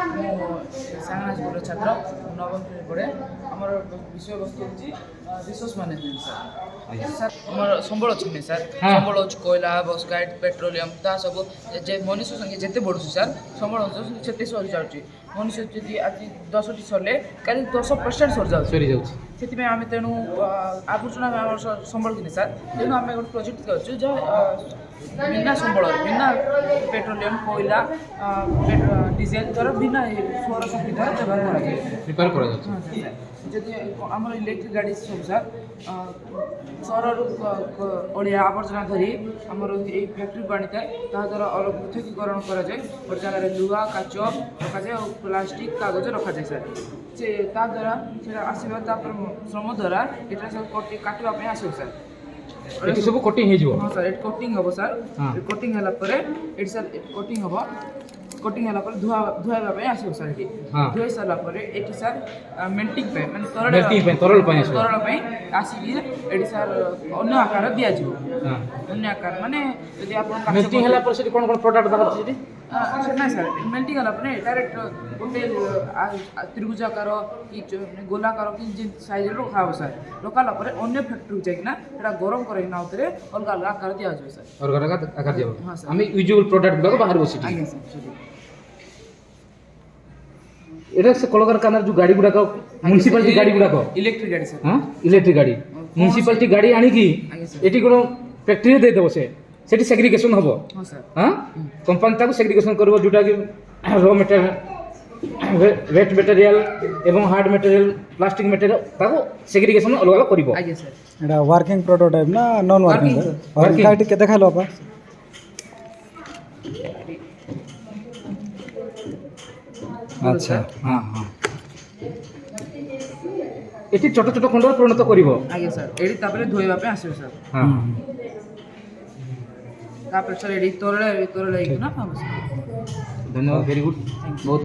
ସାଙ୍ଗନା ସ୍କୁଲର ଛାତ୍ର ନବମ ଶ୍ରେଣୀ ପଢ଼େ। ଆମର ବିଷୟବସ୍ତୁ ହେଉଛି ରିସୋର୍ସ ମ୍ୟାନେଜମେଣ୍ଟ ସାର୍। ସାର୍ ଆମର ସମ୍ବଳ ଅଛି ନାହିଁ ସାର୍, ସମ୍ବଳ ହେଉଛି କୋଇଲା, ବକ୍ସାଇଟ୍, ପେଟ୍ରୋଲିୟମ, ତାହା ସବୁ ଯେ ମଣିଷ ସଂଖ୍ୟା ଯେତେ ବଢ଼ୁଛି ସାର୍ ସମ୍ବଳ ସେତେ ସରିଯାଉଛି। ମଣିଷ ଯଦି ଆଜି 10ଟି ସରିଲେ କାଲି 10% ସରିଯାଉଛି। ସେଥିପାଇଁ ଆମେ ତେଣୁ ଆବର୍ଜନା ଆମର ସମ୍ବଳ କିନି ସାର୍, ତେଣୁ ଆମେ ଗୋଟେ ପ୍ରୋଜେକ୍ଟ କରୁଛୁ ଯେ ବିନା ସମ୍ବଳ, ବିନା ପେଟ୍ରୋଲିୟମ, କୋଇଲା, ଡିଜେଲ ଦ୍ୱାରା ବିନା ସୌର ଶକ୍ତି ଦ୍ୱାରା ବ୍ୟବହାର କରାଯାଉଛି। ଯଦି ଆମର ଇଲେକ୍ଟ୍ରିକ୍ ଗାଡ଼ି ସବୁ ସାର୍ ସହରରୁ ଅଳିଆ ଆବର୍ଜନା ଧରି ଆମର ଏଇ ଫ୍ୟାକ୍ଟ୍ରିକୁ ଆଣିଥାଏ, ତାହାଦ୍ୱାରା ପୃଥକୀକରଣ କରାଯାଏ। ଗୋଟେ ଜାଗାରେ ଲୁହା, କାଚ ରଖାଯାଏ ଆଉ ପ୍ଲାଷ୍ଟିକ୍, କାଗଜ ରଖାଯାଏ ସାର୍। ସେ ତାଦ୍ୱାରା ସେଇଟା ଆସିବା ତାପରେ ଶ୍ରମ ଦ୍ୱାରା ଏଇଟା ସବୁ କାଟିବା ପାଇଁ ଆସିବ ସାର୍। ଏଠି ସବୁ କୋଟିଂ ହେଇଯିବ। ହଁ ସାର୍, ଏଠି କୋଟିଂ ହେବ ସାର୍। କୋଟିଂ ହେଲା ପରେ ଏଠି ସାର୍ କୋଟିଂ ହେବ। କୋଟିଂ ହେଲା ପରେ ଧୁଆଇବା ପାଇଁ ଆସିବ ସାର୍। ଏଠି ଧୋଇ ସାରିଲା ପରେ ଏଠି ସାର୍ ମେଲ୍ଟିଂ ପାଇଁ ମାନେ ତରଳ ପାଇଁ ଆସିକି ଏଠି ସାର୍ ଅନ୍ୟ ଆକାର ଦିଆଯିବ। ଅନ୍ୟ ଆକାର ମାନେ ଯଦି ଆପଣ ମେଲ୍ଟିଂ ହେଲା ପରେ ସେଠି କ'ଣ ପ୍ରଡକ୍ଟ ବାହାରୁଛି ସେଠି? ନାଇଁ ସାର୍, ମେଲ୍ଟିଂ ହେଲା ପରେ ଡାଇରେକ୍ଟ ଗୋଟେ ତ୍ରିଭୁଜ ଆକାର କି ଗୋଲାକାର କି ଯେମିତି ସାଇଜ୍ରେ ରଖା ହେବ ସାର୍। ରଖାଲା ପରେ ଅନ୍ୟ ଫ୍ୟାକ୍ଟ୍ରିକୁ ଯାଇକିନା ସେଟା ଗରମ କରାଇକିନା ଆଉଥରେ ଅଲଗା ଅଲଗା ଆକାର ଦିଆଯିବ ସାର୍। ଅଲଗା ଆକାର ଦିଆଯିବ। ହଁ ସାର୍, ଆମେ ୟୁଜୁଆଲ ପ୍ରଡକ୍ଟ ଗୁଡ଼ାକ ବାହାରିବ ସେଠି। ଆଜ୍ଞା ସାର୍ ସେଠି। এটা সে কলকারখানার যে গাড়ি গুড়াক মুনিসিপালিটি গাড়ি গুড়াক ইলেকট্রিক গাড়ি স্যার। হ্যাঁ ইলেকট্রিক গাড়ি মুনিসিপালিটি গাড়ি আনিকি এটি কোনো ফ্যাক্টরি দিয়ে দেব সেটি সেগ্রিগেশন হব। হ্যাঁ স্যার। হ্যাঁ কোম্পানি তাকে সেগ্রিগেশন করব যেটা কি র মেটেরিয়াল, ওয়েট মেটেরিয়াল এবং হার্ড মেটেরিয়াল, প্লাস্টিক মেটেরিয়াল তাকে সেগ্রিগেশন অলগা অলগা করব। আଜ୍ଞା স্যার। এটা ওয়ার্কিং প্রোটোটাইপ না নন ওয়ার্কিং? ওয়ার্কিং গাড়ি কে দেখালো আপা? আচ্ছা হ্যাঁ হ্যাঁ এটি ছোট ছোট খণ্ডরে পরিণত করব। আଜ୍ଞା স্যার, এটি তারপরে ধোଇବା ପାଇଁ ଆସିବ ସାର୍। হ্যাঁ ତାପରେ ସାର୍ ଏଠି ତରଳ ହେଇକିନା ହେବ ସାର୍। ଧନ୍ୟବାଦ, ଭେରି ଗୁଡ୍। ବହୁତ